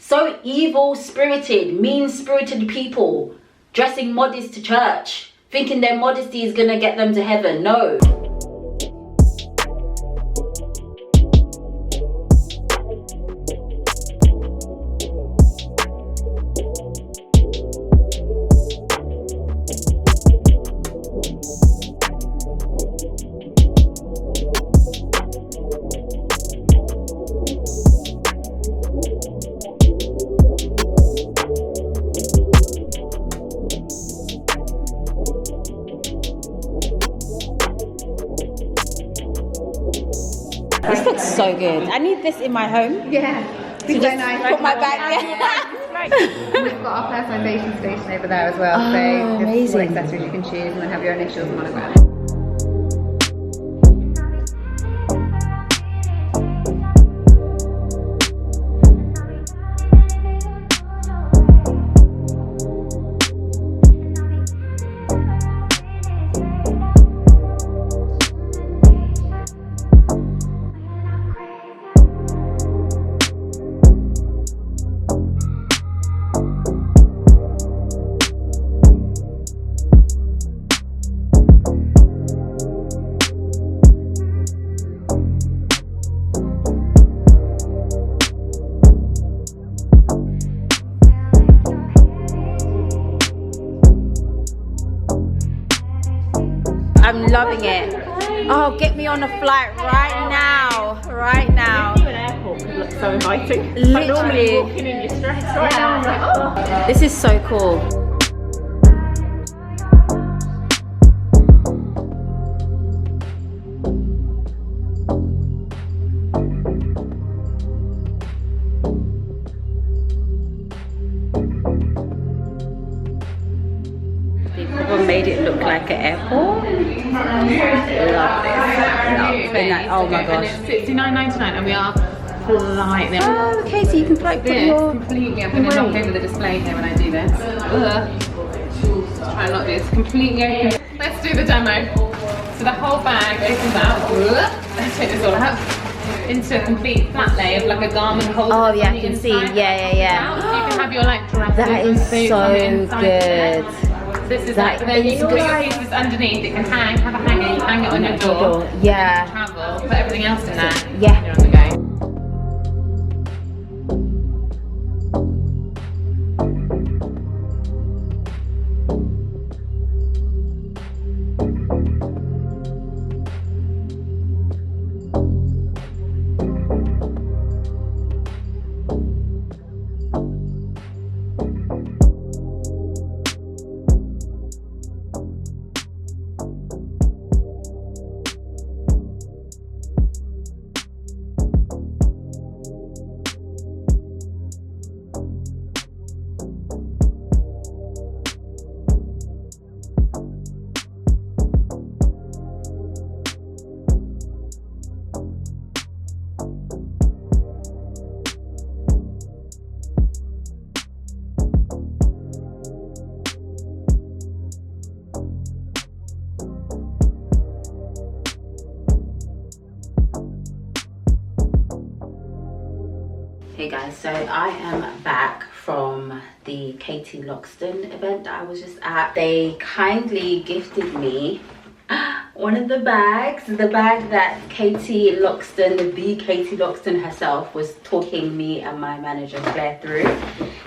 So evil spirited, mean spirited people dressing modest to church, thinking their modesty is gonna get them to heaven. No. This looks so good. I need this in my home. Yeah. To just put my bag there. We've got our personalisation station over there as well. Oh, so there's all amazing. accessories you can choose and then have your initials and monogram. I'm loving it. Oh, get me on a flight right now. Right now. An airport could look so inviting. Literally. Normally walking in your stress right now. I'm like, oh. This is so cool. People made it look like an airport. Love this. Love it. Oh my gosh. And it's $69.99 and we are flying there. Oh, okay, so you can like put your... Completely, I'm going to knock over the display here when I do this. Just try and not do this completely open. Let's do the demo. So the whole bag opens out. Let's take this all out. Into a complete flat lay of like a garment holder. Oh yeah, on I the can see. inside. Yeah. So you can have your like dresses. That is and suits so on the inside there. good. So this is That like, then is you put your good. pieces underneath. It can have a hanger, you hang it on your door. Yeah. Travel, put everything else in there. Yeah. You're on the go. Hey guys, so I am back from the Katie Loxton event that I was just at. They kindly gifted me one of the bags, the bag that Katie Loxton, the Katie Loxton herself, was talking me and my manager Claire through.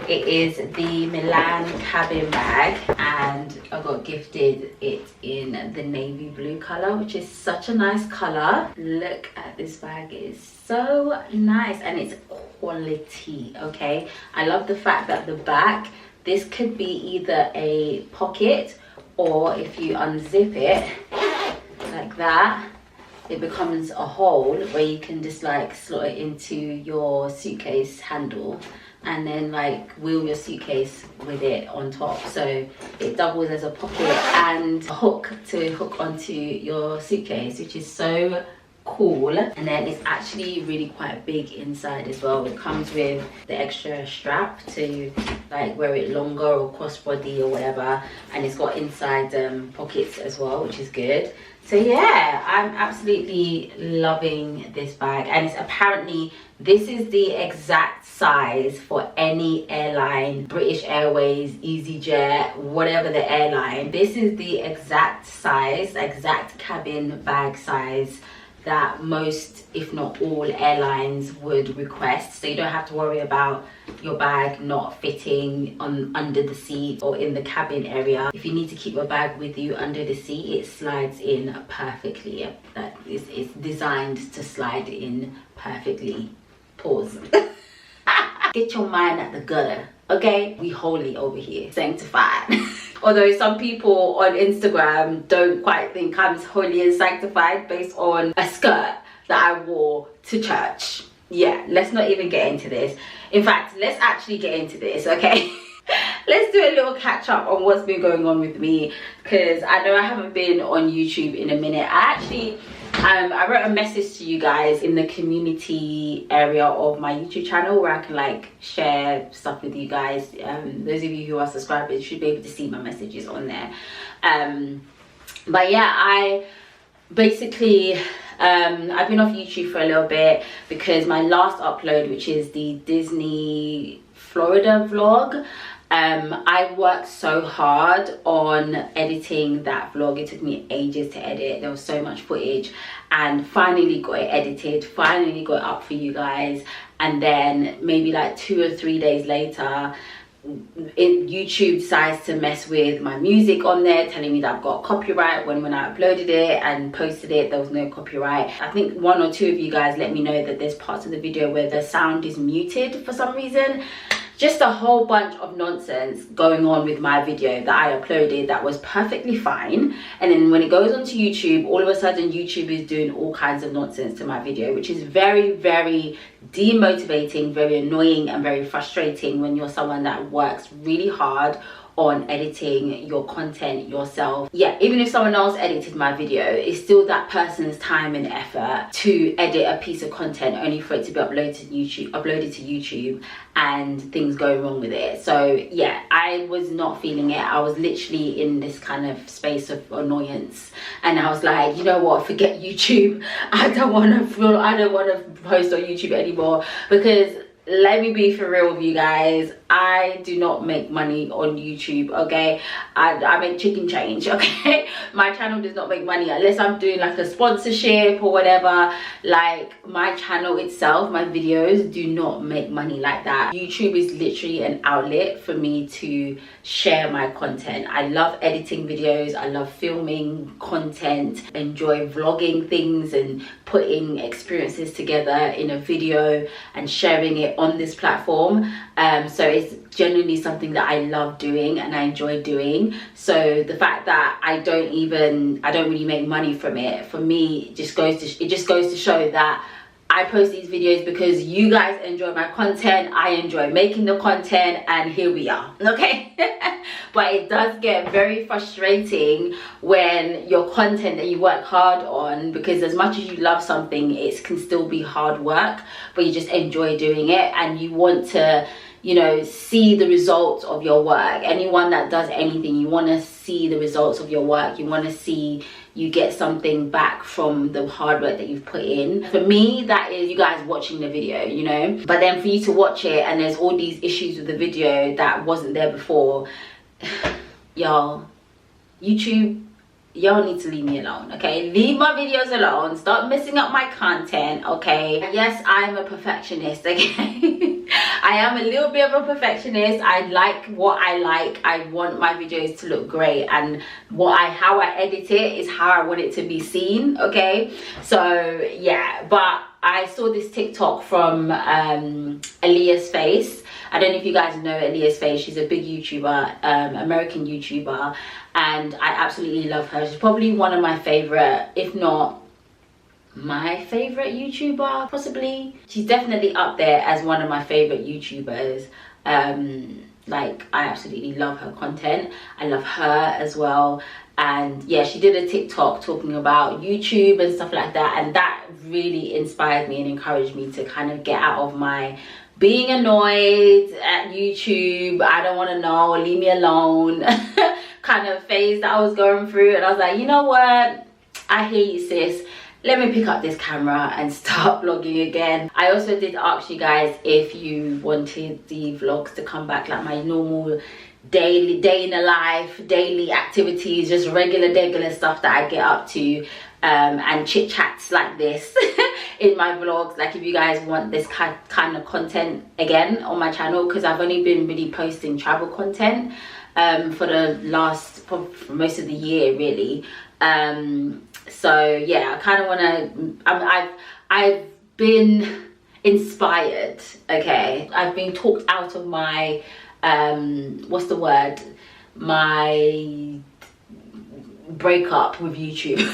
It is the Milan cabin bag, and I got gifted it in the navy blue color, which is such a nice color. Look at this bag, it is so nice and it's quality. Okay, I love the fact that the back, this could be either a pocket, or if you unzip it like that, it becomes a hole where you can just like slot it into your suitcase handle and then like wheel your suitcase with it on top. So it doubles as a pocket and a hook to hook onto your suitcase, which is so cool. And then it's actually really quite big inside as well. It comes with the extra strap to like wear it longer or crossbody or whatever, and it's got inside pockets as well, which is good. So yeah, I'm absolutely loving this bag, and it's apparently This is the exact size for any airline, British Airways, EasyJet, whatever the airline. This is the exact size, exact cabin bag size that most, if not all, airlines would request. So you don't have to worry about your bag not fitting on under the seat or in the cabin area. If you need to keep your bag with you under the seat, it slides in perfectly. That is, it's designed to slide in perfectly. Pause. Get your mind at the gutter, okay? We holy over here, sanctified. Although some people on Instagram don't quite think I'm holy and sanctified based on a skirt that I wore to church. Yeah, let's not even get into this. In fact, let's actually get into this, okay? Let's do a little catch up on what's been going on with me, because I know I haven't been on YouTube in a minute. I wrote a message to you guys in the community area of my YouTube channel where I can like share stuff with you guys. Those of you who are subscribers should be able to see my messages on there. But yeah, I basically I've been off YouTube for a little bit because my last upload, which is the Disney Florida vlog, I worked so hard on editing that vlog. It took me ages to edit. There was so much footage, and finally got it edited, finally got it up for you guys. And then maybe like 2 or 3 days later, YouTube decides to mess with my music on there, telling me that I've got copyright, when I uploaded it and posted it there was no copyright. I think 1 or 2 of you guys let me know that there's parts of the video where the sound is muted for some reason. Just a whole bunch of nonsense going on with my video that I uploaded that was perfectly fine. And then when it goes onto YouTube, all of a sudden YouTube is doing all kinds of nonsense to my video, which is very, very demotivating, very annoying and very frustrating when you're someone that works really hard on editing your content yourself. Yeah, even if someone else edited my video, it's still that person's time and effort to edit a piece of content only for it to be uploaded to YouTube and things go wrong with it. So yeah, I was not feeling it. I was literally in this kind of space of annoyance, and I was like, you know what, forget YouTube. I don't want to post on YouTube anymore, because let me be for real with you guys, I do not make money on YouTube, okay? I make chicken change, okay? My channel does not make money unless I'm doing like a sponsorship or whatever. Like, my channel itself, my videos do not make money like that. YouTube is literally an outlet for me to share my content. I love editing videos, I love filming content, enjoy vlogging things and putting experiences together in a video and sharing it on this platform. So it's genuinely something that I love doing and I enjoy doing. So the fact that I don't really make money from it, for me, it just goes to show that I post these videos because you guys enjoy my content, I enjoy making the content, and here we are, okay? But it does get very frustrating when your content that you work hard on, because as much as you love something, it can still be hard work, but you just enjoy doing it and you want to, you know, see the results of your work. Anyone that does anything, you want to see the results of your work. You want to see you get something back from the hard work that you've put in. For me, that is you guys watching the video, you know. But then for you to watch it and there's all these issues with the video that wasn't there before, y'all, YouTube, y'all need to leave me alone, okay? Leave my videos alone. Stop messing up my content, okay? Yes, I'm a perfectionist, okay? I am a little bit of a perfectionist. I like what I like. I want my videos to look great, and how I edit it is how I want it to be seen, okay? So yeah, but I saw this TikTok from Aaliyah's Face. I don't know if you guys know Aaliyah's Face. She's a big YouTuber, American YouTuber, and I absolutely love her. She's probably one of my favorite, if not my favorite YouTuber, possibly. She's definitely up there as one of my favorite YouTubers. Like, I absolutely love her content. I love her as well. And yeah, she did a TikTok talking about YouTube and stuff like that, and that really inspired me and encouraged me to kind of get out of my being annoyed at YouTube, I don't want to know, leave me alone kind of phase that I was going through. And I was like, you know what, I hear you, sis. let me pick up this camera and start vlogging again. I also did ask you guys if you wanted the vlogs to come back, like my normal daily day in the life, daily activities, just regular stuff that I get up to, and chit chats like this in my vlogs. Like if you guys want this kind of content again on my channel, because I've only been really posting travel content for the last, for most of the year really. So yeah, I kind of want to, I've been inspired, okay? I've been talked out of my, what's the word? My breakup with YouTube.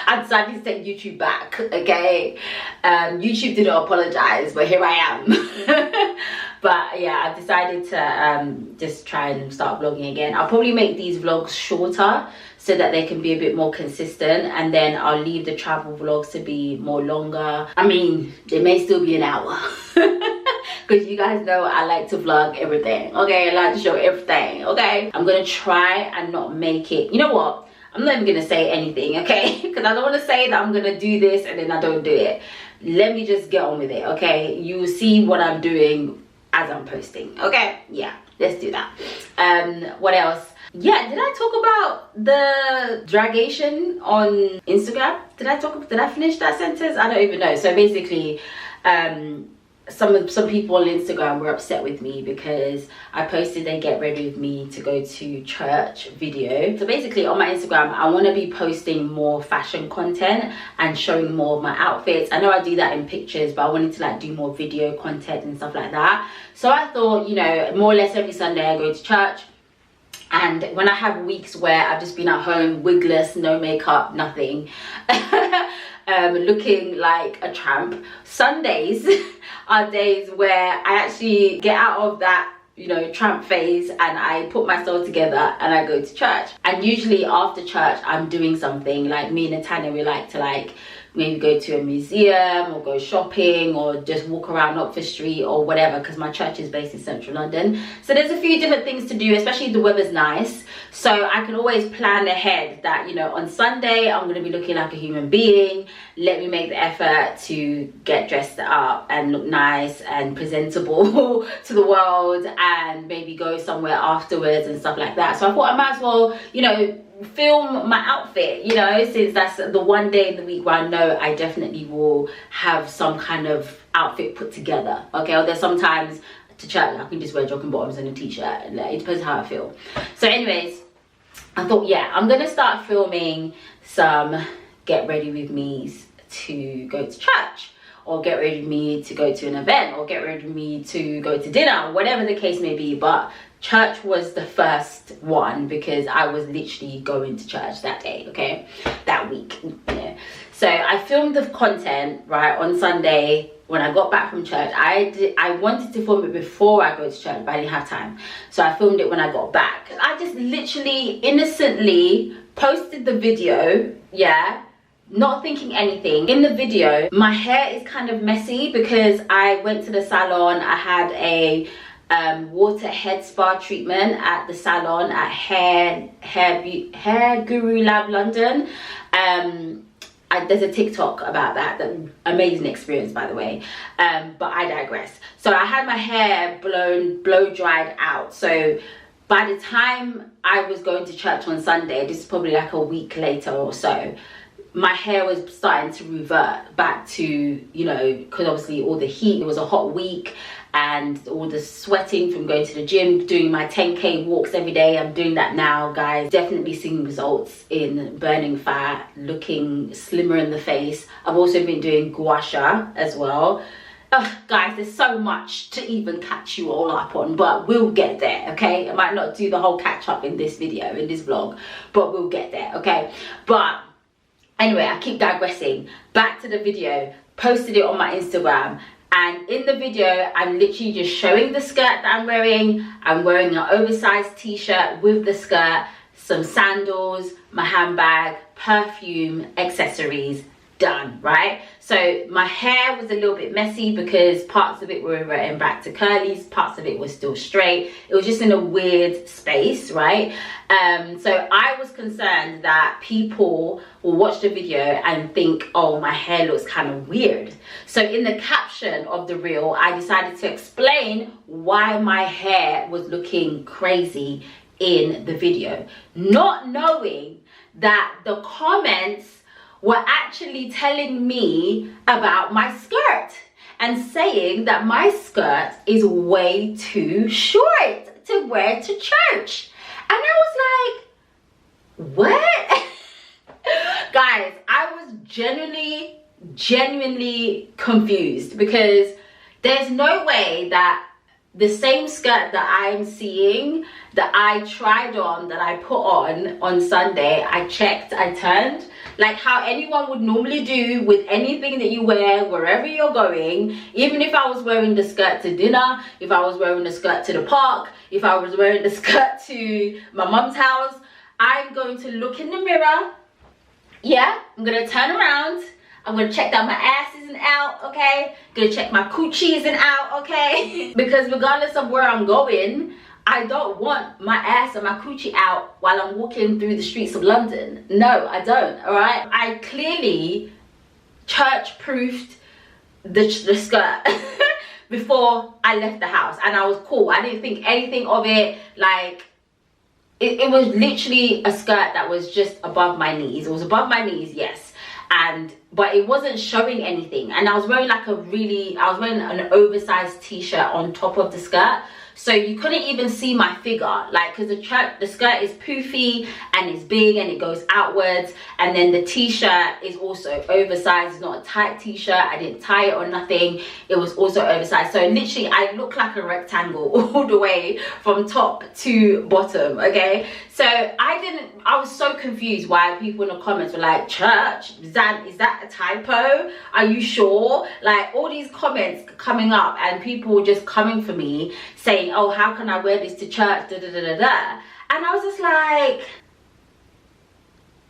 I decided to take YouTube back, okay? YouTube didn't apologize, but here I am. But yeah, I've decided to just try and start vlogging again. I'll probably make these vlogs shorter so that they can be a bit more consistent, and then I'll leave the travel vlogs to be more longer. I mean, they may still be an hour. Because you guys know I like to vlog everything, okay? I like to show everything, okay? I'm gonna try and not make it, you know what? I'm not even gonna say anything, okay? Because I don't want to say that I'm gonna do this and then I don't do it. Let me just get on with it, okay? You will see what I'm doing as I'm posting, okay? Yeah, let's do that. What else? Yeah, did I talk about the dragation on Instagram? Did I finish that sentence? I don't even know. So basically, some people on Instagram were upset with me because I posted a get ready with me to go to church video. So basically on my Instagram, I want to be posting more fashion content and showing more of my outfits. I know I do that in pictures, but I wanted to like do more video content and stuff like that. So I thought, you know, more or less every Sunday I go to church. And when I have weeks where I've just been at home wigless, no makeup, nothing, looking like a tramp, Sundays are days where I actually get out of that, you know, tramp phase, and I put myself together and I go to church. And usually after church I'm doing something. Like me and Natanya, we like to like maybe go to a museum or go shopping or just walk around Oxford Street or whatever, because my church is based in central London. So there's a few different things to do, especially if the weather's nice. So I can always plan ahead that, you know, on Sunday I'm going to be looking like a human being. Let me make the effort to get dressed up and look nice and presentable to the world, and maybe go somewhere afterwards and stuff like that. So I thought I might as well, you know, film my outfit, you know, since that's the one day in the week where I know I definitely will have some kind of outfit put together, okay? Or there's sometimes to church I can just wear jogging bottoms and a t-shirt, it depends how I feel. So anyways, I thought, yeah, I'm gonna start filming some get ready with me's to go to church, or get ready with me to go to an event, or get ready with me to go to dinner, whatever the case may be. But church was the first one because I was literally going to church that day, okay, that week, you know. So I filmed the content right on Sunday when I got back from church. I wanted to film it before I go to church, but I didn't have time, so I filmed it when I got back. I just literally innocently posted the video, yeah, not thinking anything. In the video my hair is kind of messy because I went to the salon. I had a water head spa treatment at the salon at Hair Guru Lab London. There's a TikTok about that amazing experience, by the way, but I digress. So I had my hair blow dried out. So by the time I was going to church on Sunday, this is probably like a week later or so, my hair was starting to revert back to, you know, because obviously all the heat, it was a hot week, and all the sweating from going to the gym, doing my 10k walks every day. I'm doing that now, guys. Definitely seeing results in burning fat, looking slimmer in the face. I've also been doing gua sha as well. Guys, there's so much to even catch you all up on, but we'll get there, okay? I might not do the whole catch up in this video, in this vlog, but we'll get there, okay? But anyway, I keep digressing. Back to the video. Posted it on my Instagram. And in the video, I'm literally just showing the skirt that I'm wearing. I'm wearing an oversized t-shirt with the skirt, some sandals, my handbag, perfume, accessories. done, right? So my hair was a little bit messy because parts of it were reverting back to curlies, parts of it was still straight. It was just in a weird space, right? So I was concerned that people will watch the video and think, oh, my hair looks kind of weird. So in the caption of the reel, I decided to explain why my hair was looking crazy in the video, not knowing that the comments were actually telling me about my skirt and saying that my skirt is way too short to wear to church. And I was like, what? Guys, I was genuinely confused, because there's no way that the same skirt that I'm seeing, that I tried on, that I put on Sunday, I checked, I turned, like how anyone would normally do with anything that you wear wherever you're going. Even if I was wearing the skirt to dinner, if I was wearing the skirt to the park, if I was wearing the skirt to my mom's house, I'm going to look in the mirror. Yeah, I'm gonna turn around. I'm gonna check that my ass isn't out, okay? Gonna check my coochie isn't out, okay? Because regardless of where I'm going, I don't want my ass and my coochie out while I'm walking through the streets of London. No, I don't, all right? I clearly church-proofed the skirt before I left the house, and I was cool. I didn't think anything of it. Like, it was literally a skirt that was just above my knees. It was above my knees, yes. But it wasn't showing anything. And I was wearing like I was wearing an oversized t-shirt on top of the skirt. So you couldn't even see my figure, like, because the skirt is poofy and it's big and it goes outwards, and then the t-shirt is also oversized. It's not a tight t-shirt. I didn't tie it or nothing. It was also oversized. So literally I look like a rectangle all the way from top to bottom, okay? So I was so confused why people in the comments were like, church, is that a typo? Are you sure? Like, all these comments coming up and people just coming for me saying, oh, how can I wear this to church, da da da da da. And I was just like,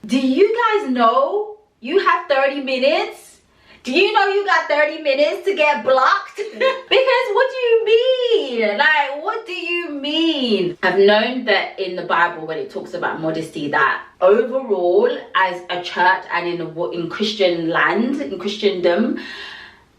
do you guys know you have 30 minutes? Do you know you got 30 minutes to get blocked? Because what do you mean? Like, what do you mean? I've known that in the Bible, when it talks about modesty, that overall as a church and in Christian land, in Christendom,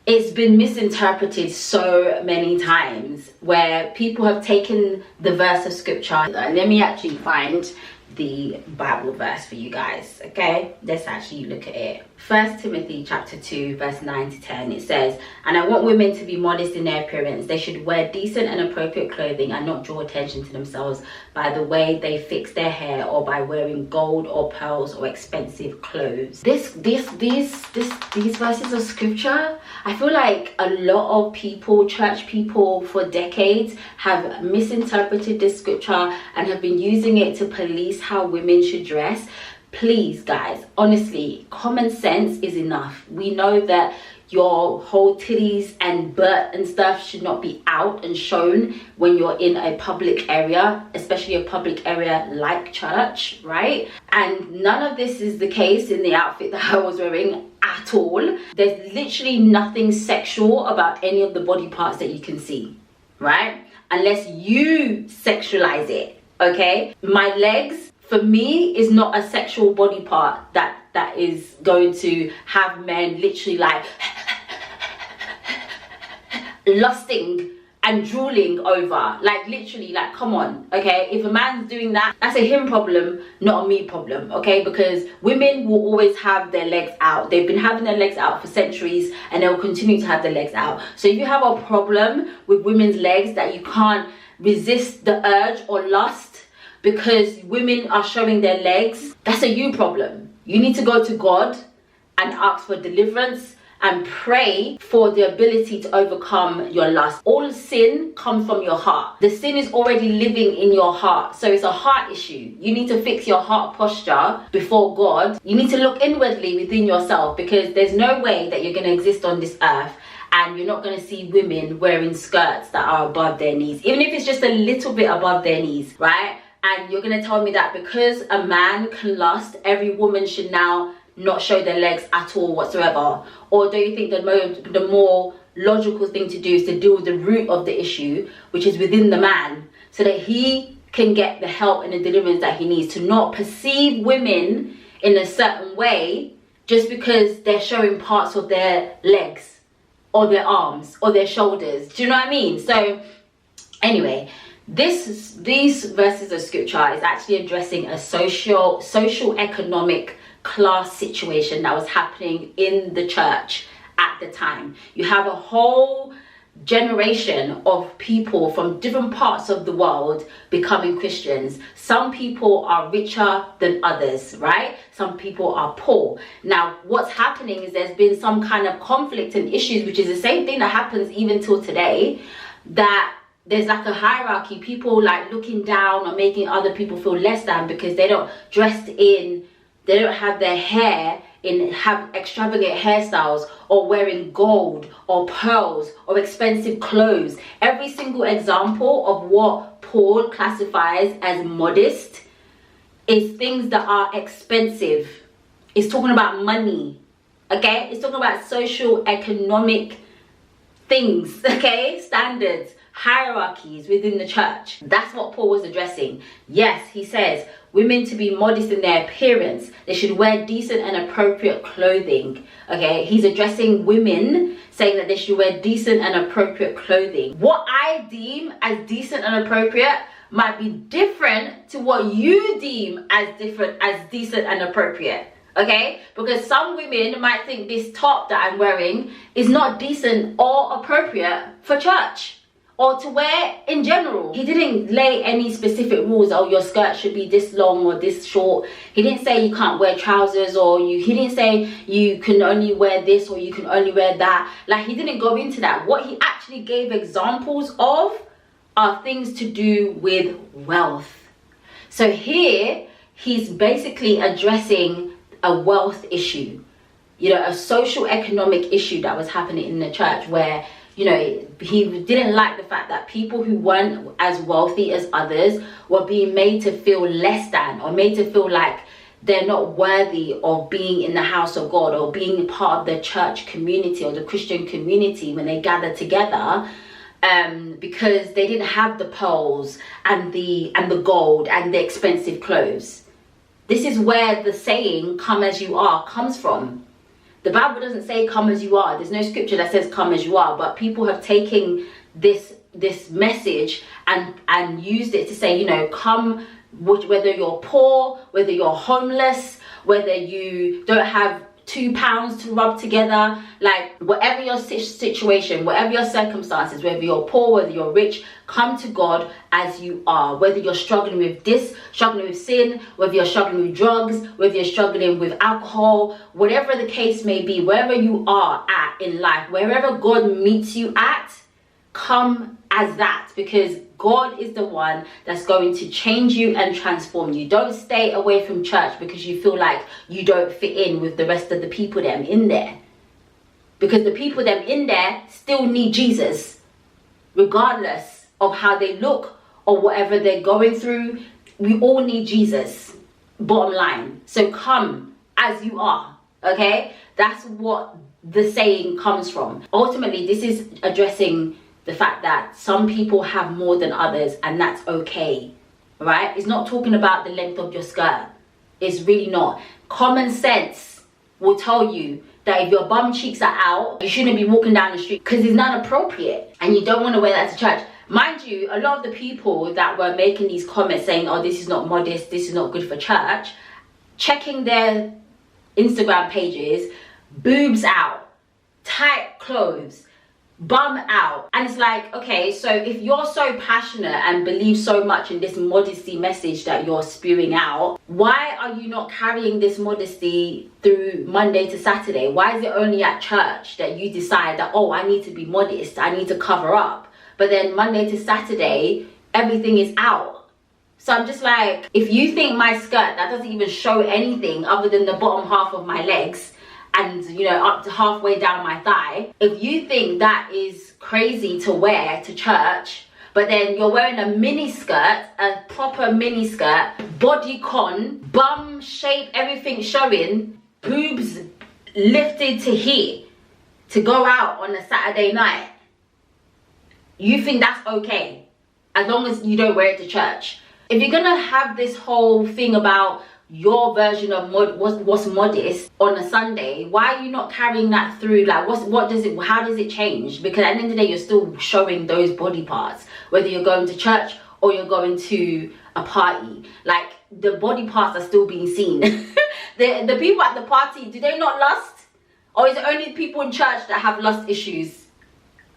it's been misinterpreted so many times, where people have taken the verse of scripture. Let me actually find the Bible verse for you guys, okay? Let's actually look at it. 1 Timothy chapter 2 verse 9 to 10, it says, and I want women to be modest in their appearance. They should wear decent and appropriate clothing and not draw attention to themselves by the way they fix their hair or by wearing gold or pearls or expensive clothes. These verses of scripture, I feel like a lot of people, church people for decades, have misinterpreted this scripture and have been using it to police how women should dress. Please guys, honestly, common sense is enough. We know that your whole titties and butt and stuff should not be out and shown when you're in a public area, especially a public area like church, right? And none of this is the case in the outfit that I was wearing at all. There's literally nothing sexual about any of the body parts that you can see, right? Unless you sexualize it, okay? My legs, for me, is not a sexual body part that is going to have men literally like lusting and drooling over. Like, literally, like, come on, okay? If a man's doing that, that's a him problem, not a me problem, okay? Because women will always have their legs out. They've been having their legs out for centuries, and they'll continue to have their legs out. So if you have a problem with women's legs that you can't resist the urge or lust because women are showing their legs, that's a you problem. You need to go to God and ask for deliverance and pray for the ability to overcome your lust. All sin comes from your heart. The sin is already living in your heart. So it's a heart issue. You need to fix your heart posture before God. You need to look inwardly within yourself, because there's no way that you're going to exist on this earth and you're not going to see women wearing skirts that are above their knees, even if it's just a little bit above their knees, right? And you're going to tell me that because a man can lust, every woman should now not show their legs at all whatsoever? Or do you think the more logical thing to do is to deal with the root of the issue, which is within the man, so that he can get the help and the deliverance that he needs, to not perceive women in a certain way just because they're showing parts of their legs or their arms or their shoulders? Do you know what I mean? So anyway, these verses of scripture is actually addressing a social economic class situation that was happening in the church at the time. You have a whole generation of people from different parts of the world becoming Christians. Some people are richer than others, right? Some people are poor. Now, what's happening is there's been some kind of conflict and issues, which is the same thing that happens even till today, that there's like a hierarchy, people like looking down or making other people feel less than because they don't they don't have their hair have extravagant hairstyles, or wearing gold or pearls or expensive clothes. Every single example of what Paul classifies as modest is things that are expensive. It's talking about money, okay? It's talking about social economic things, okay? Standards, hierarchies within the church. That's what Paul was addressing. Yes, he says women to be modest in their appearance. They should wear decent and appropriate clothing. Okay, he's addressing women, saying that they should wear decent and appropriate clothing. What I deem as decent and appropriate might be different to what you deem as decent and appropriate. Okay, because some women might think this top that I'm wearing is not decent or appropriate for church, or to wear in general. He didn't lay any specific rules. Oh, your skirt should be this long or this short. He didn't say you can't wear trousers, or he didn't say you can only wear this or you can only wear that. Like, he didn't go into that. What he actually gave examples of are things to do with wealth. So here he's basically addressing a wealth issue, a social economic issue that was happening in the church, where he didn't like the fact that people who weren't as wealthy as others were being made to feel less than, or made to feel like they're not worthy of being in the house of God, or being part of the church community or the Christian community when they gather together, because they didn't have the pearls and the gold and the expensive clothes. This is where the saying "come as you are" comes from. The Bible doesn't say come as you are. There's no scripture that says come as you are, but people have taken this message and used it to say, come, whether you're poor, whether you're homeless, whether you don't have £2 to rub together, like whatever your situation, whatever your circumstances, whether you're poor, whether you're rich, come to God as you are. Whether you're struggling with struggling with sin, whether you're struggling with drugs, whether you're struggling with alcohol, whatever the case may be, wherever you are at in life, wherever God meets you at, come as that, because God is the one that's going to change you and transform you. Don't stay away from church because you feel like you don't fit in with the rest of the people them in there, because the people them in there still need Jesus, regardless of how they look or whatever they're going through. We all need Jesus, bottom line. So come as you are, okay? That's what the saying comes from. Ultimately, this is addressing the fact that some people have more than others, and that's okay, right? It's not talking about the length of your skirt. It's really not. Common sense will tell you that if your bum cheeks are out, you shouldn't be walking down the street, because it's not appropriate, and you don't want to wear that to church. Mind you, a lot of the people that were making these comments saying, oh, this is not modest, this is not good for church, checking their Instagram pages, boobs out, tight clothes, bum out. And it's like, okay, so if you're so passionate and believe so much in this modesty message that you're spewing out, why are you not carrying this modesty through Monday to Saturday? Why is it only at church that you decide that, oh, I need to be modest, I need to cover up, but then Monday to Saturday everything is out? So I'm just like, if you think my skirt that doesn't even show anything other than the bottom half of my legs and up to halfway down my thigh, if you think that is crazy to wear to church, but then you're wearing a mini skirt, a proper mini skirt, body con, bum shape, everything showing, boobs lifted to here to go out on a Saturday night, you think that's okay as long as you don't wear it to church. If you're gonna have this whole thing about your version of what's modest on a Sunday, why are you not carrying that through? Like, how does it change? Because at the end of the day, you're still showing those body parts, whether you're going to church or you're going to a party. Like, the body parts are still being seen. the people at the party, do they not lust? Or is it only people in church that have lust issues?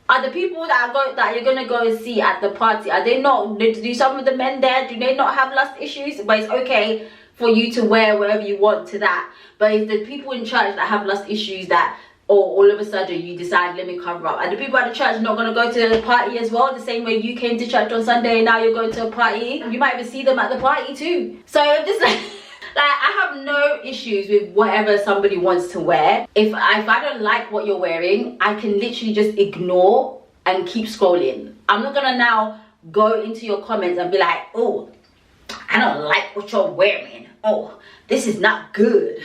Are the people that you're gonna go and see at the party, are they not, do some of the men there, do they not have lust issues? But it's okay for you to wear whatever you want to that. But it's the people in church that have lust issues that, or all of a sudden you decide, let me cover up. And the people at the church not gonna go to the party as well, the same way you came to church on Sunday and now you're going to a party. You might even see them at the party too. So I'm just like, I have no issues with whatever somebody wants to wear. If I don't like what you're wearing, I can literally just ignore and keep scrolling. I'm not gonna now go into your comments and be like, oh, I don't like what you're wearing. Oh, this is not good.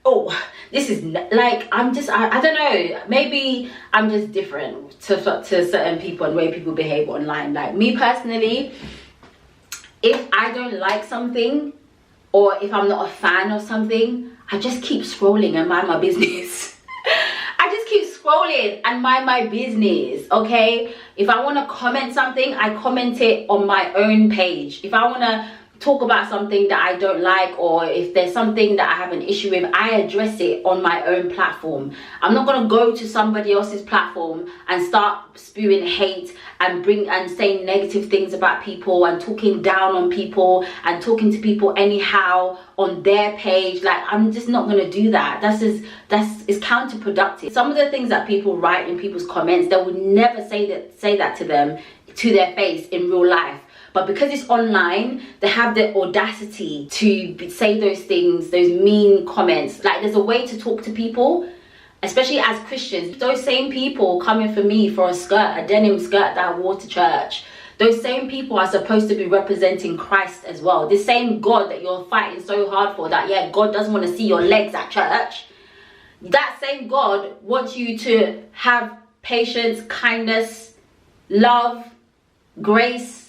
Oh, this is like, I don't know, maybe I'm just different to certain people and the way people behave online. Like, me personally, if I don't like something, or if I'm not a fan of something, I just keep scrolling and mind my business. I just keep scrolling and mind my business, okay? If I want to comment something, I comment it on my own page. If I want to talk about something that I don't like, or if there's something that I have an issue with, I address it on my own platform. I'm not going to go to somebody else's platform and start spewing hate and saying negative things about people and talking down on people and talking to people anyhow on their page. Like, I'm just not going to do that. That's counterproductive. Some of the things that people write in people's comments, they would never say that to them, to their face in real life. But because it's online, they have the audacity to say those things, those mean comments. Like, there's a way to talk to people, especially as Christians. Those same people coming for me for a skirt, a denim skirt that I wore to church, those same people are supposed to be representing Christ as well. The same God that you're fighting so hard for, that, yeah, God doesn't want to see your legs at church. That same God wants you to have patience, kindness, love, grace.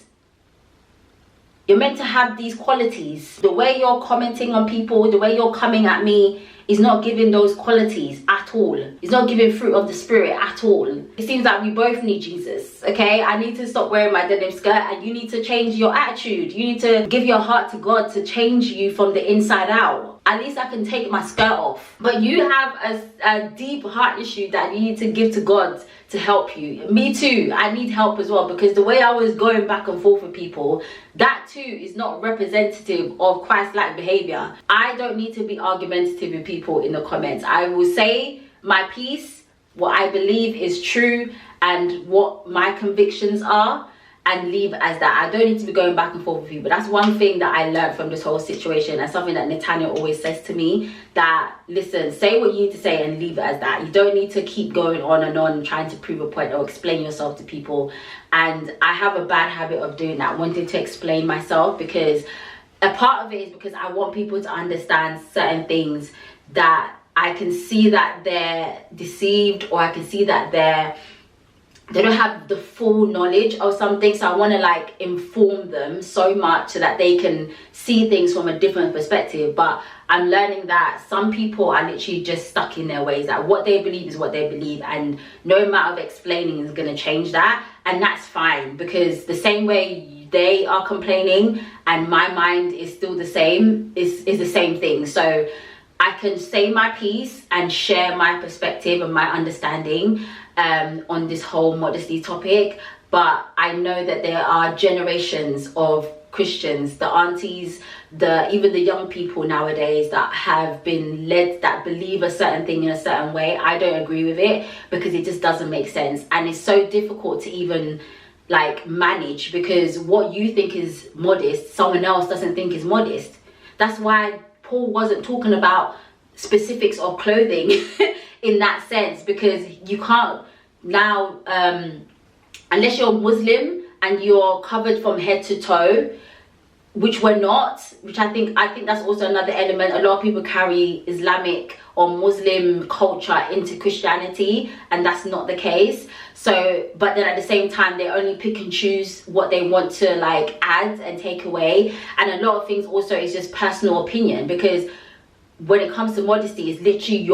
You're meant to have these qualities. The way you're commenting on people, the way you're coming at me is not giving those qualities at all. It's not giving fruit of the spirit at all. It seems like we both need Jesus, okay? I need to stop wearing my denim skirt, and you need to change your attitude. You need to give your heart to God to change you from the inside out. At least I can take my skirt off. But you have a deep heart issue that you need to give to God to help you. Me too, I need help as well, because the way I was going back and forth with people, that too is not representative of Christ-like behavior. I don't need to be argumentative with people in the comments. I will say my piece, what I believe is true and what my convictions are, and leave it as that. I don't need to be going back and forth with you. But that's one thing that I learned from this whole situation, and something that Nathaniel always says to me, that listen, say what you need to say and leave it as that. You don't need to keep going on and on trying to prove a point or explain yourself to people. And I have a bad habit of doing that, wanting to explain myself, because a part of it is because I want people to understand certain things, that I can see that they're deceived, or I can see that they don't have the full knowledge of something. So I want to like inform them so much so that they can see things from a different perspective. But I'm learning that some people are literally just stuck in their ways, that what they believe is what they believe, and no amount of explaining is going to change that. And that's fine, because the same way they are complaining and my mind is still the same, is the same thing. So I can say my piece and share my perspective and my understanding on this whole modesty topic. But I know that there are generations of Christians, the aunties, even the young people nowadays, that have been led, that believe a certain thing in a certain way. I don't agree with it, because it just doesn't make sense, and it's so difficult to even like manage, because what you think is modest, someone else doesn't think is modest. That's why Paul wasn't talking about specifics of clothing in that sense, because you can't now, unless you're Muslim and you're covered from head to toe, which we're not, which I think that's also another element. A lot of people carry Islamic or Muslim culture into Christianity, and that's not the case. So, but then at the same time, they only pick and choose what they want to like add and take away. And a lot of things also is just personal opinion, because when it comes to modesty, it's literally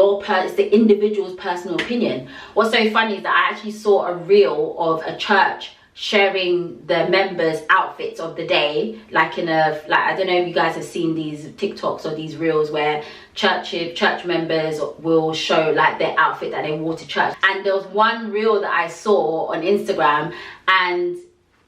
it's the individual's personal opinion. What's so funny is that I actually saw a reel of a church sharing the members' outfits of the day, like in a, like, I don't know if you guys have seen these TikToks or these reels where church members will show like their outfit that they wore to church. And there was one reel that I saw on Instagram, and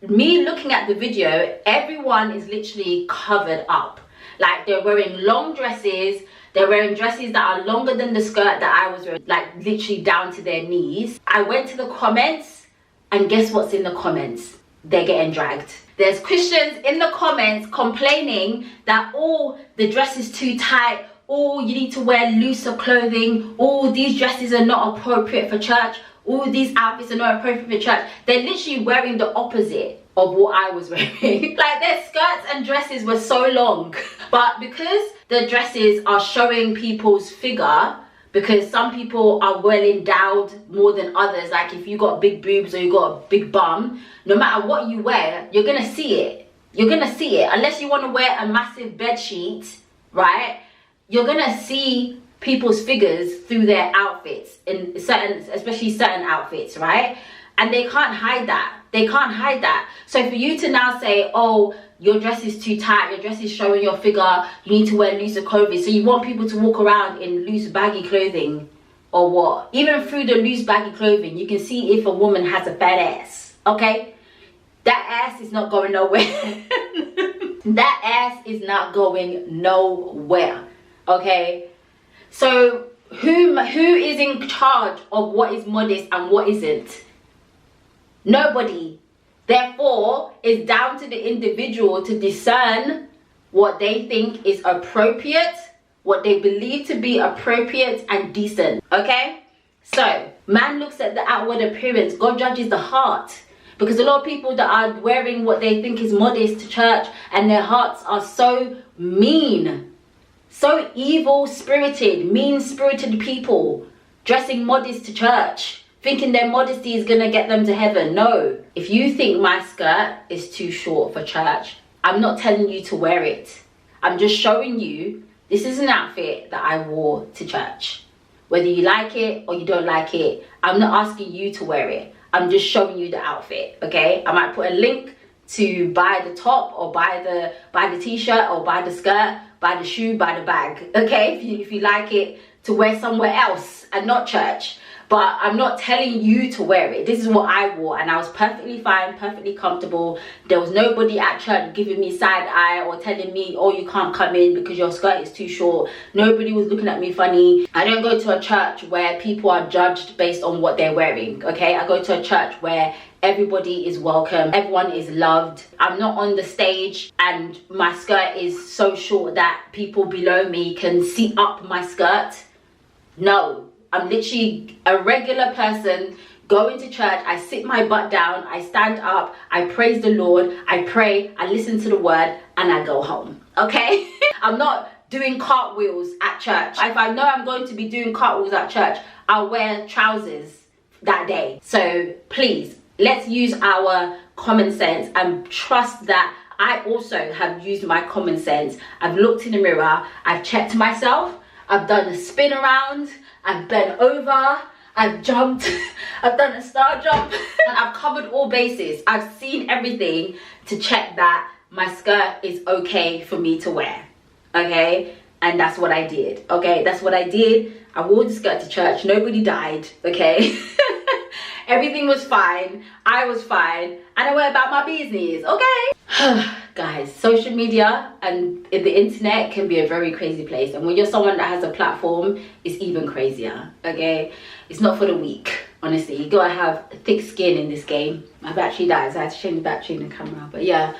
me looking at the video, everyone is literally covered up. Like, they're wearing long dresses, they're wearing dresses that are longer than the skirt that I was wearing, like literally down to their knees. I went to the comments, and guess what's in the comments? They're getting dragged. There's Christians in the comments complaining that, oh, the dress is too tight, oh, you need to wear looser clothing, oh, these dresses are not appropriate for church, oh, these outfits are not appropriate for church. They're literally wearing the opposite of what I was wearing. Like, their skirts and dresses were so long. But because the dresses are showing people's figure, because some people are well endowed more than others, like if you got big boobs or you got a big bum, no matter what you wear, you're gonna see it. You're gonna see it. Unless you want to wear a massive bed sheet, right? You're gonna see people's figures through their outfits, in certain, especially certain outfits, right? And they can't hide that. They can't hide that. So for you to now say, oh, your dress is too tight, your dress is showing your figure, you need to wear looser clothing. So you want people to walk around in loose baggy clothing or what? Even through the loose baggy clothing, you can see if a woman has a fat ass, okay? That ass is not going nowhere. That ass is not going nowhere, okay? So who is in charge of what is modest and what isn't? Nobody. Therefore, it's down to the individual to discern what they think is appropriate, what they believe to be appropriate and decent, okay? So, man looks at the outward appearance, God judges the heart. Because a lot of people that are wearing what they think is modest to church, and their hearts are so mean, so evil-spirited, mean-spirited people, dressing modest to church, thinking their modesty is gonna get them to heaven. No. If you think my skirt is too short for church, I'm not telling you to wear it. I'm just showing you this is an outfit that I wore to church. Whether you like it or you don't like it, I'm not asking you to wear it. I'm just showing you the outfit, okay? I might put a link to buy the top or buy the t-shirt or buy the skirt, buy the shoe, buy the bag, okay? If you like it to wear somewhere else and not church. But I'm not telling you to wear it. This is what I wore, and I was perfectly fine, perfectly comfortable. There was nobody at church giving me side eye or telling me, oh, you can't come in because your skirt is too short. Nobody was looking at me funny. I don't go to a church where people are judged based on what they're wearing, okay? I go to a church where everybody is welcome, everyone is loved. I'm not on the stage and my skirt is so short that people below me can see up my skirt. No. I'm literally a regular person going to church. I sit my butt down, I stand up, I praise the Lord, I pray, I listen to the word, and I go home, okay? I'm not doing cartwheels at church. If I know I'm going to be doing cartwheels at church, I'll wear trousers that day. So please, let's use our common sense and trust that I also have used my common sense. I've looked in the mirror, I've checked myself, I've done a spin around, I've bent over, I've jumped, I've done a star jump, and I've covered all bases. I've seen everything to check that my skirt is okay for me to wear, okay? And that's what I did, okay? That's what I did. I wore the skirt to church, nobody died, okay? Everything was fine, I was fine, and I went about my business, okay? Guys, social media and the internet can be a very crazy place, and when you're someone that has a platform, it's even crazier, okay? It's not for the weak, honestly. You gotta have thick skin in this game. My battery died, so I had to change the battery in the camera, but yeah.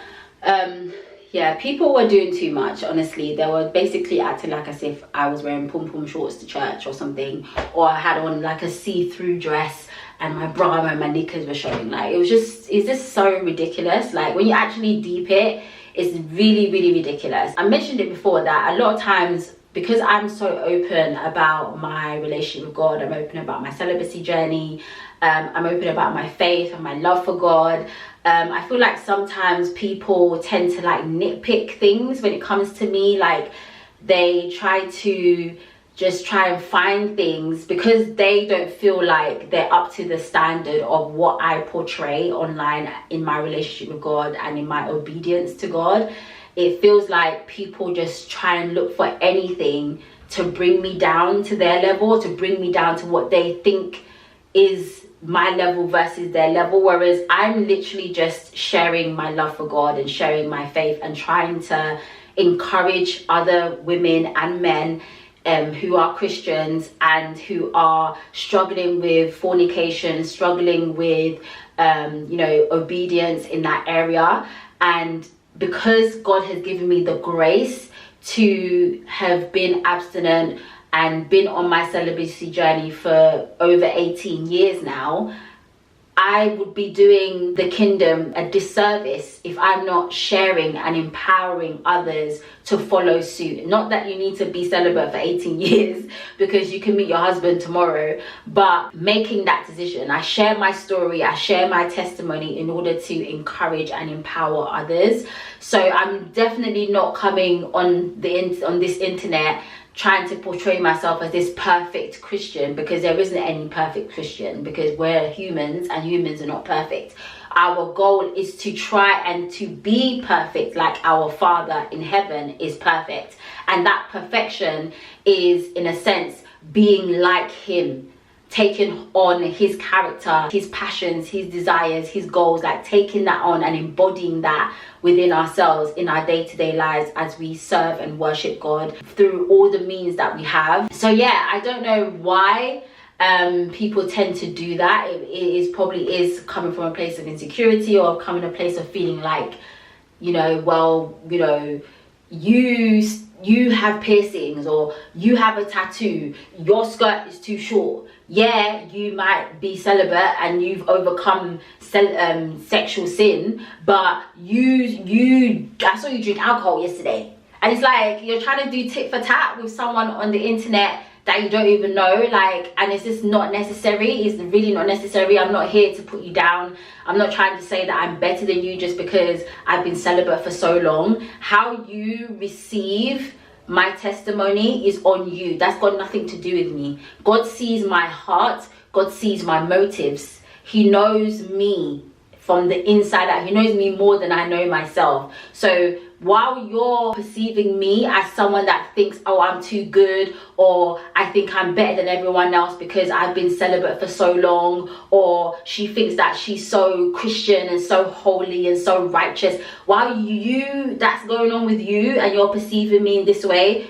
Yeah, people were doing too much, honestly. They were basically acting like as if I was wearing pom-pom shorts to church or something, or I had on like a see-through dress and my bra and my knickers were showing. Like, it's just so ridiculous. Like, when you actually deep it, It's really, really ridiculous. I mentioned it before that a lot of times, because I'm so open about my relationship with God, I'm open about my celibacy journey, I'm open about my faith and my love for God. I feel like sometimes people tend to like nitpick things when it comes to me. Like they try to just try and find things because they don't feel like they're up to the standard of what I portray online in my relationship with God and in my obedience to God. It feels like people just try and look for anything to bring me down to their level, to bring me down to what they think is my level versus their level. Whereas I'm literally just sharing my love for God and sharing my faith and trying to encourage other women and men who are Christians and who are struggling with fornication, struggling with, you know, obedience in that area. And because God has given me the grace to have been abstinent and been on my celibacy journey for over 18 years now, I would be doing the kingdom a disservice if I'm not sharing and empowering others to follow suit. Not that you need to be celibate for 18 years because you can meet your husband tomorrow, but making that decision. I share my story, I share my testimony in order to encourage and empower others. So I'm definitely not coming on this internet trying to portray myself as this perfect Christian, because there isn't any perfect Christian, because we're humans and humans are not perfect. Our goal is to try and to be perfect like our Father in heaven is perfect. And that perfection is, in a sense, being like him, taking on his character, his passions, his desires, his goals, like taking that on and embodying that within ourselves in our day-to-day lives as we serve and worship God through all the means that we have. So yeah, I don't know why people tend to do that. It probably is coming from a place of insecurity or coming from a place of feeling like, you know, well, you know, you have piercings or you have a tattoo, your skirt is too short. Yeah, you might be celibate and you've overcome sexual sin, but I saw you drink alcohol yesterday. And it's like you're trying to do tit for tat with someone on the internet that you don't even know, like, and it's just not necessary. It's really not necessary. I'm not here to put you down. I'm not trying to say that I'm better than you just because I've been celibate for so long. How you receive my testimony is on you. That's got nothing to do with me. God sees my heart. God sees my motives. He knows me from the inside out. He knows me more than I know myself. So while you're perceiving me as someone that thinks, oh, I'm too good, or I think I'm better than everyone else because I've been celibate for so long, or she thinks that she's so Christian and so holy and so righteous, while that's going on with you and you're perceiving me in this way,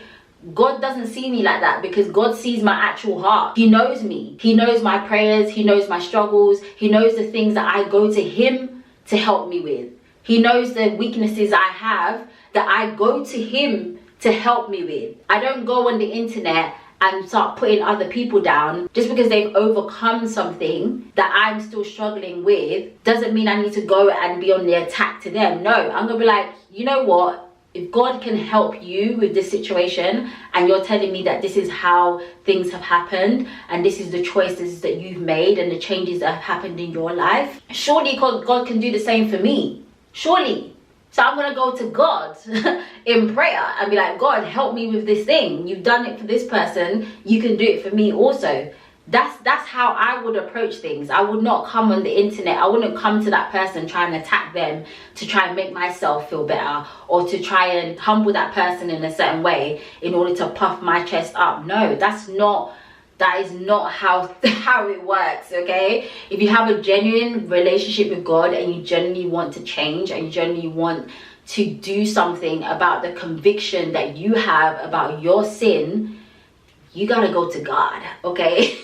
God doesn't see me like that, because God sees my actual heart. He knows me. He knows my prayers. He knows my struggles. He knows the things that I go to him to help me with. He knows the weaknesses I have that I go to him to help me with. I don't go on the internet and start putting other people down just because they've overcome something that I'm still struggling with. Doesn't mean I need to go and be on the attack to them. No, I'm gonna be like, you know what? If God can help you with this situation and you're telling me that this is how things have happened and this is the choices that you've made and the changes that have happened in your life, surely God can do the same for me. Surely. So I'm going to go to God in prayer and be like, God, help me with this thing. You've done it for this person. You can do it for me also. That's how I would approach things. I would not come on the internet. I wouldn't come to that person try and attack them to try and make myself feel better or to try and humble that person in a certain way in order to puff my chest up. No, that is not how it works, okay? If you have a genuine relationship with God and you genuinely want to change and you genuinely want to do something about the conviction that you have about your sin, you gotta go to God, okay?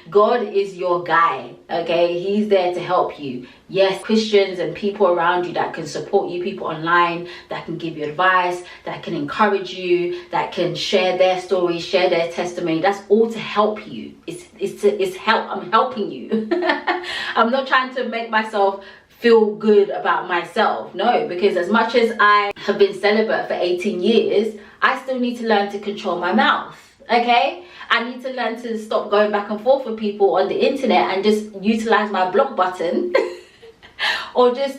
God is your guy, okay? He's there to help you. Yes, Christians and people around you that can support you, people online that can give you advice, that can encourage you, that can share their stories, share their testimony. That's all to help you. It's help. I'm helping you. I'm not trying to make myself feel good about myself. No, because as much as I have been celibate for 18 years, I still need to learn to control my mouth. Okay, I need to learn to stop going back and forth with people on the internet and just utilize my block button or just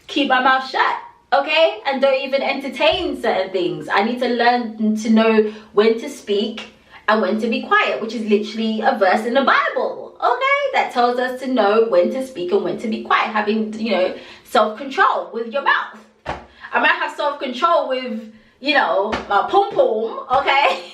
keep my mouth shut. Okay, and don't even entertain certain things. I need to learn to know when to speak and when to be quiet, which is literally a verse in the Bible. Okay, that tells us to know when to speak and when to be quiet, having, you know, self-control with your mouth. I might have self-control with, you know, my pom-pom, okay?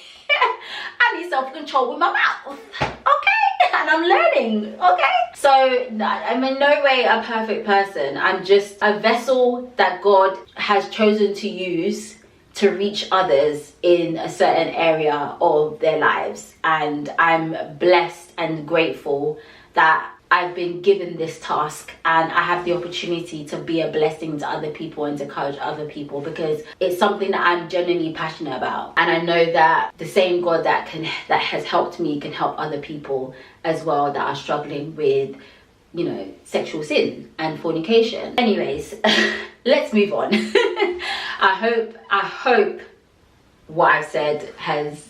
I need self-control with my mouth, okay? And I'm learning, okay? So I'm in no way a perfect person. I'm just a vessel that God has chosen to use to reach others in a certain area of their lives. And I'm blessed and grateful that I've been given this task and I have the opportunity to be a blessing to other people and to encourage other people, because it's something that I'm genuinely passionate about. And I know that the same God that has helped me can help other people as well that are struggling with, you know, sexual sin and fornication. Anyways, let's move on. I hope what I've said has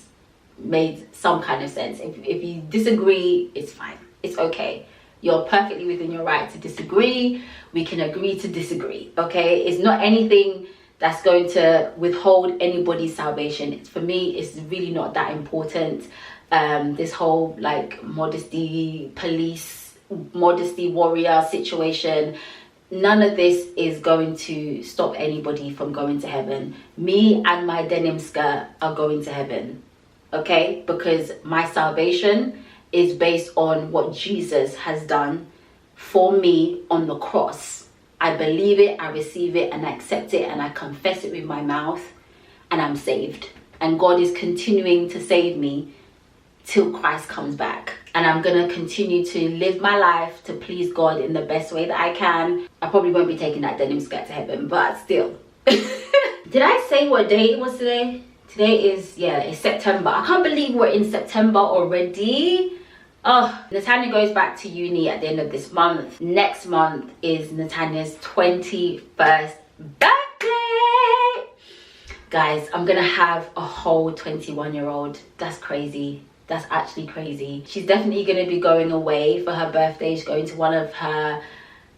made some kind of sense. If you disagree, it's fine. It's okay. You're perfectly within your right to disagree. We can agree to disagree, okay? It's not anything that's going to withhold anybody's salvation. For me, it's really not that important. This whole like modesty police, modesty warrior situation, none of this is going to stop anybody from going to heaven. Me and my denim skirt are going to heaven, okay? Because my salvation is based on what Jesus has done for me on the cross. I believe it, I receive it, and I accept it, and I confess it with my mouth, and I'm saved. And God is continuing to save me till Christ comes back. And I'm gonna continue to live my life to please God in the best way that I can. I probably won't be taking that denim skirt to heaven, but still. Did I say what day it was today? Today is, yeah, it's September. I can't believe we're in September already. Oh, Natanya goes back to uni at the end of this month. Next month is Natanya's 21st birthday. Guys, I'm gonna have a whole 21-year-old. That's crazy. That's actually crazy. She's definitely gonna be going away for her birthday. She's going to one of her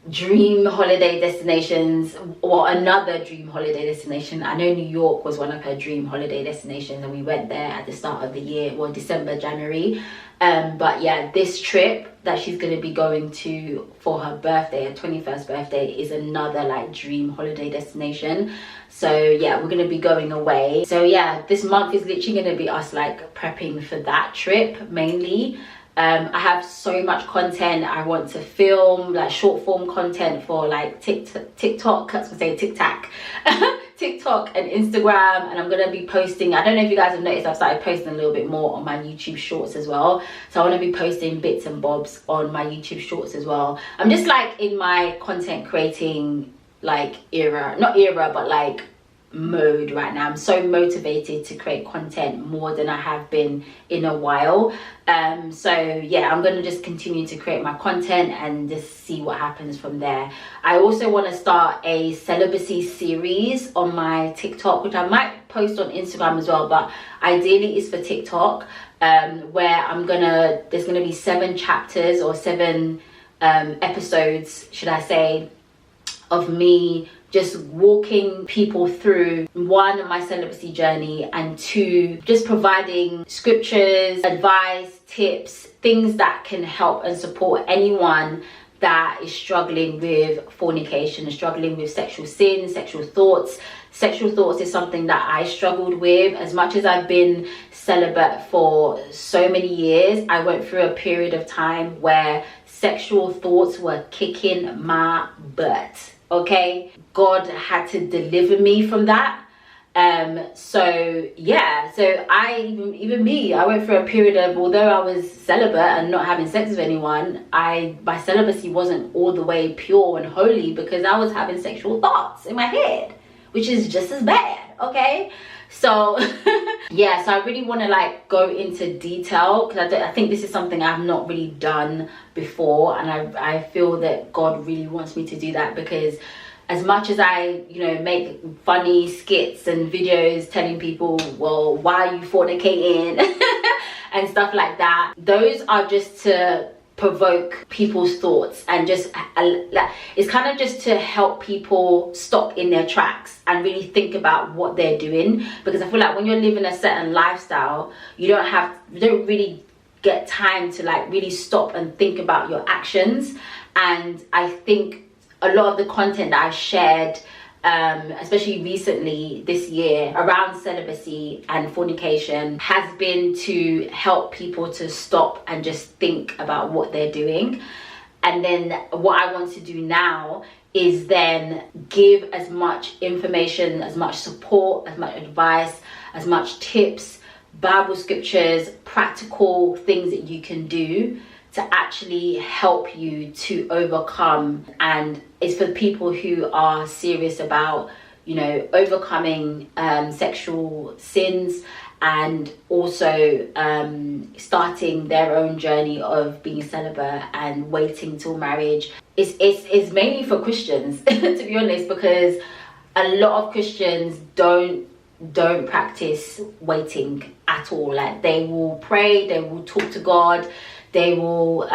dream holiday destinations, or another dream holiday destination. I know New York was one of her dream holiday destinations, and we went there at the start of the year, well, December, January. But yeah, this trip that she's going to be going to for her birthday, her 21st birthday, is another like dream holiday destination. So yeah, we're going to be going away. So yeah, this month is literally going to be us like prepping for that trip mainly. I have so much content I want to film, like short form content for like TikTok, I was gonna say TikTok, TikTok and Instagram, and I'm gonna be posting. I don't know if you guys have noticed, I've started posting a little bit more on my YouTube shorts as well. So I want to be posting bits and bobs on my YouTube shorts as well. I'm just like in my content creating like but like mode right now. I'm so motivated to create content more than I have been in a while. So yeah, I'm gonna just continue to create my content and just see what happens from there. I also want to start a celibacy series on my TikTok, which I might post on Instagram as well, but ideally it's for TikTok, where there's gonna be 7 chapters or 7 episodes, should I say, of me just walking people through, 1, my celibacy journey, and 2, just providing scriptures, advice, tips, things that can help and support anyone that is struggling with fornication, struggling with sexual sin, sexual thoughts. Sexual thoughts is something that I struggled with. As much as I've been celibate for so many years, I went through a period of time where sexual thoughts were kicking my butt. Okay, God had to deliver me from that. So yeah, so I went through a period of, although I was celibate and not having sex with anyone, my celibacy wasn't all the way pure and holy, because I was having sexual thoughts in my head, which is just as bad. okay? So yeah, so I really want to like go into detail, because I think this is something I've not really done before, and I feel that God really wants me to do that, because as much as I, you know, make funny skits and videos telling people, well, why are you fornicating and stuff like that, those are just to provoke people's thoughts, and just it's kind of just to help people stop in their tracks and really think about what they're doing. Because I feel like when you're living a certain lifestyle, you don't really get time to like really stop and think about your actions. And I think a lot of the content that I've shared, especially recently this year, around celibacy and fornication, has been to help people to stop and just think about what they're doing. And then what I want to do now is then give as much information, as much support, as much advice, as much tips, Bible scriptures, practical things that you can do to actually help you to overcome. And it's for people who are serious about, you know, overcoming sexual sins, and also starting their own journey of being celibate and waiting till marriage. It's mainly for Christians to be honest, because a lot of Christians don't practice waiting at all. Like, they will pray, they will talk to God, they will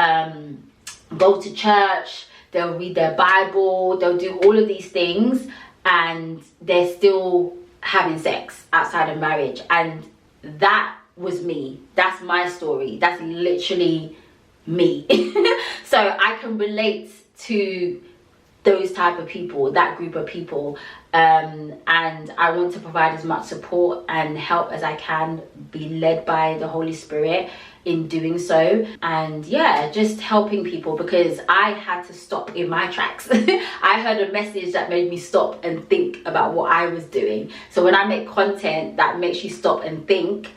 go to church, they'll read their Bible, they'll do all of these things, and they're still having sex outside of marriage. And that was me. That's my story. That's literally me. So I can relate to those type of people, that group of people, and I want to provide as much support and help as I can, be led by the Holy Spirit in doing so. And yeah, just helping people, because I had to stop in my tracks. I heard a message that made me stop and think about what I was doing. So when I make content that makes you stop and think,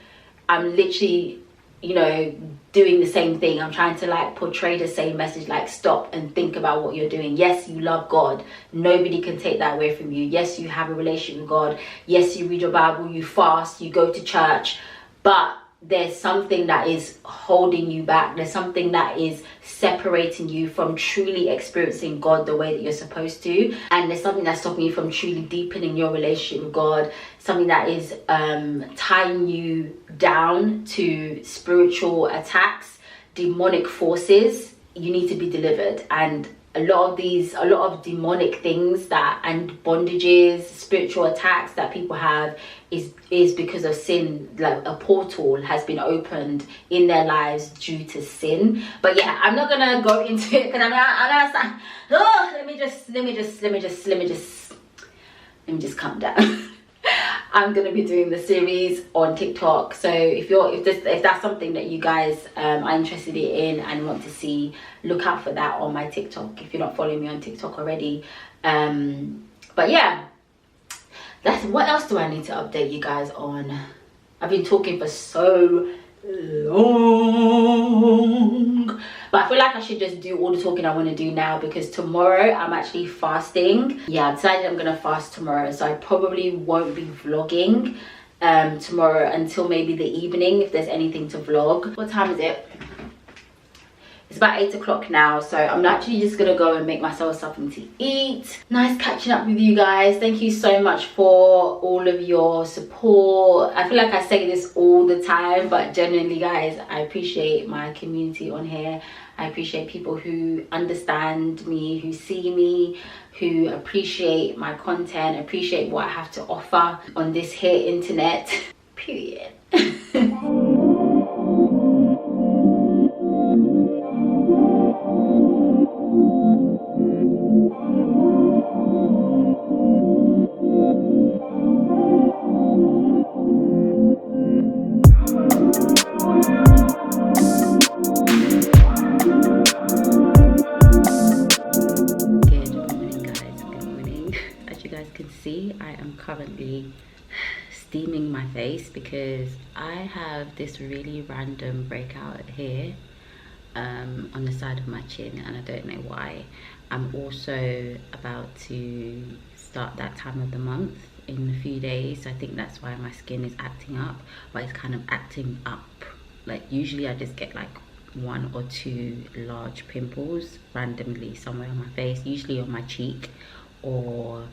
I'm literally, you know, doing the same thing. I'm trying to like portray the same message, like stop and think about what you're doing. Yes, you love God, nobody can take that away from you. Yes, you have a relationship with God. Yes, you read your Bible, you fast, you go to church, but there's something that is holding you back. There's something that is separating you from truly experiencing God the way that you're supposed to. And there's something that's stopping you from truly deepening your relationship with God. Something that is tying you down to spiritual attacks, demonic forces. You need to be delivered. And a lot of demonic things that, and bondages, spiritual attacks that people have is because of sin. Like, a portal has been opened in their lives due to sin. But yeah, I'm not gonna go into it, because I'm gonna start. Oh, let me just calm down. I'm gonna be doing the series on TikTok, so if that's something that you guys are interested in and want to see, look out for that on my TikTok if you're not following me on TikTok already. But yeah, that's what else do I need to update you guys on. I've been talking for so long, but I feel like I should just do all the talking I want to do now, because tomorrow I'm actually fasting. Yeah, I decided I'm gonna fast tomorrow, so I probably won't be vlogging tomorrow until maybe the evening, if there's anything to vlog. What time is it? It's about 8 o'clock now, so I'm actually just gonna go and make myself something to eat. Nice catching up with you guys. Thank you so much for all of your support. I feel like I say this all the time, but genuinely guys, I appreciate my community on here. I appreciate people who understand me, who see me, who appreciate my content, appreciate what I have to offer on this here internet. Period. I am currently steaming my face because I have this really random breakout here on the side of my chin, and I don't know why. I'm also about to start that time of the month in a few days. I think that's why my skin is acting up, but it's kind of acting up. Like usually I just get like 1 or 2 large pimples randomly somewhere on my face, usually on my cheek, or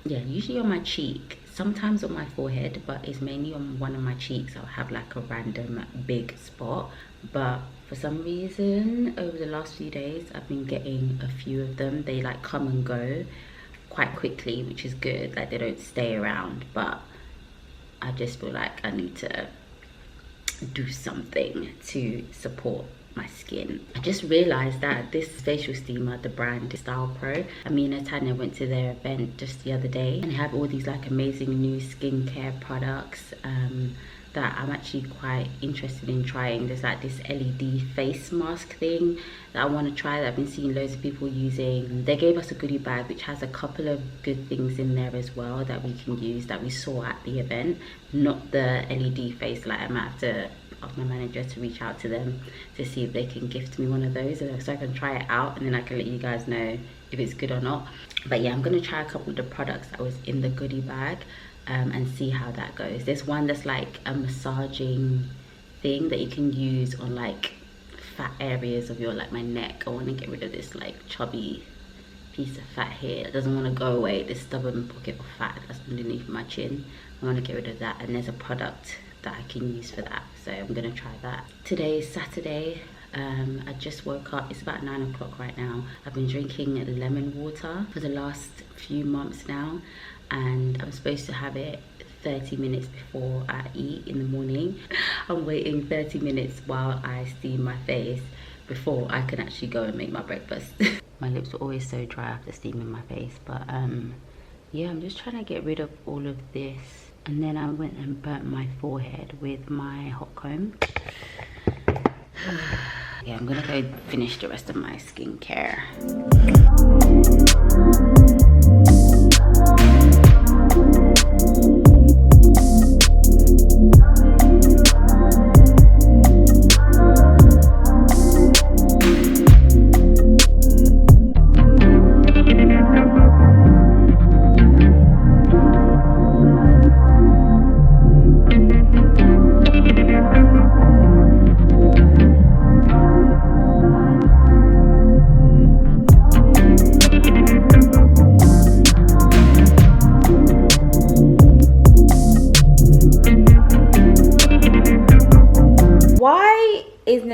yeah, usually on my cheek, sometimes on my forehead, but it's mainly on one of my cheeks. I'll have like a random big spot, but for some reason over the last few days I've been getting a few of them. They like come and go quite quickly, which is good. Like they don't stay around, but I just feel like I need to do something to support my skin. I just realized that this facial steamer, the brand Style Pro, me and Tanya went to their event just the other day, and they have all these like amazing new skincare products that I'm actually quite interested in trying. There's like this LED face mask thing that I want to try, that I've been seeing loads of people using. They gave us a goodie bag which has a couple of good things in there as well that we can use, that we saw at the event. Not the LED face light. I might have to ask my manager to reach out to them to see if they can gift me one of those so I can try it out, and then I can let you guys know if it's good or not. But yeah, I'm gonna try a couple of the products that was in the goodie bag and see how that goes. There's one that's like a massaging thing that you can use on like fat areas of your, like my neck. I want to get rid of this like chubby piece of fat here. It doesn't want to go away, this stubborn pocket of fat that's underneath my chin. I want to get rid of that, and there's a product that I can use for that, so I'm gonna try that. Today is Saturday. I just woke up, it's about 9 o'clock right now. I've been drinking lemon water for the last few months now, and I'm supposed to have it 30 minutes before I eat in the morning. I'm waiting 30 minutes while I steam my face before I can actually go and make my breakfast. My lips are always so dry after steaming my face, but yeah, I'm just trying to get rid of all of this. And then I went and burnt my forehead with my hot comb. Yeah, I'm gonna go finish the rest of my skincare.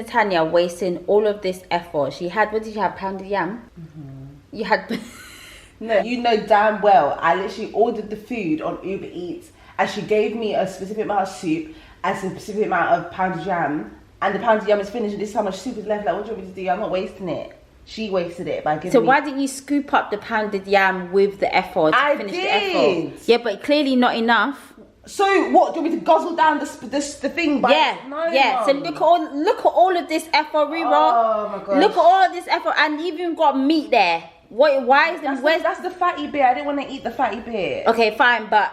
Tanya wasting all of this effort. She had, what did you have, pounded yam? You had no, you know damn well I literally ordered the food on Uber Eats, and she gave me a specific amount of soup and a specific amount of pounded yam, and the pounded yam is finished and this is how much soup is left. Like, what do you want me to do? I'm not wasting it. She wasted it by giving So me... why didn't you scoop up the pounded yam with the effort to finish the effort? Yeah, but clearly not enough. So what, do you want me to guzzle down the thing by... Yeah, no, yeah. So look at all of this effort, Rero. Oh my gosh. Look at all of this effort, and you even got meat there. What? Why is that's the fatty bit. I didn't want to eat the fatty bit. Okay, fine, but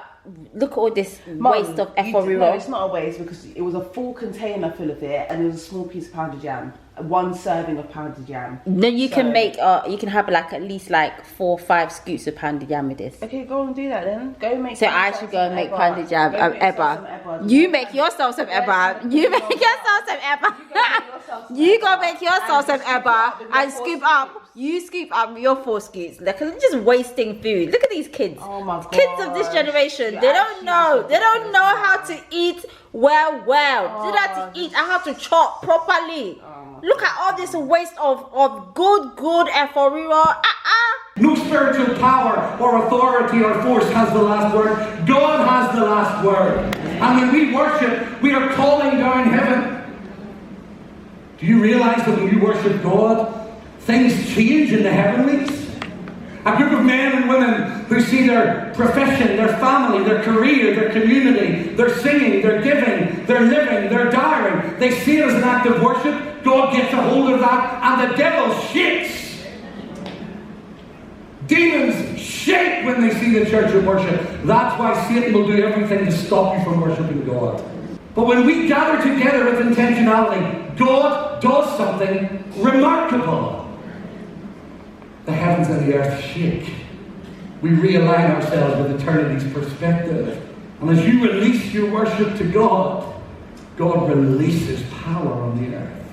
look at all this waste of effort, Rero. No, it's not a waste, because it was a full container full of it, and it was a small piece of pounded jam. 1 serving of pounded jam. Then you can make you can have like at least like 4 or 5 scoops of pounded jam with this. Okay, go and do that then. Go make. So I should go and make pounded jam. Eba. You make yourself some Eba. You make yourself some Eba. You go make yourself some Eba and scoop up. You scoop up your 4 scoops. Like, just wasting food. Look at these kids. Oh my god. Kids of this generation. They don't know. They don't know how to eat well. They don't have to eat and how to chop properly. Look at all this waste of good effort, Rero. No spiritual power or authority or force has the last word. God has the last word. And when we worship, we are calling down heaven. Do you realize that when you worship God, things change in the heavenlies? A group of men and women who see their profession, their family, their career, their community, their singing, their giving, their living, their dying, they see it as an act of worship. God gets a hold of that, and the devil shakes. Demons shake when they see the church of worship. That's why Satan will do everything to stop you from worshiping God. But when we gather together with intentionality, God does something remarkable. The heavens and the earth shake we realign ourselves with eternity's perspective. And as you release your worship to God, God releases power on the earth.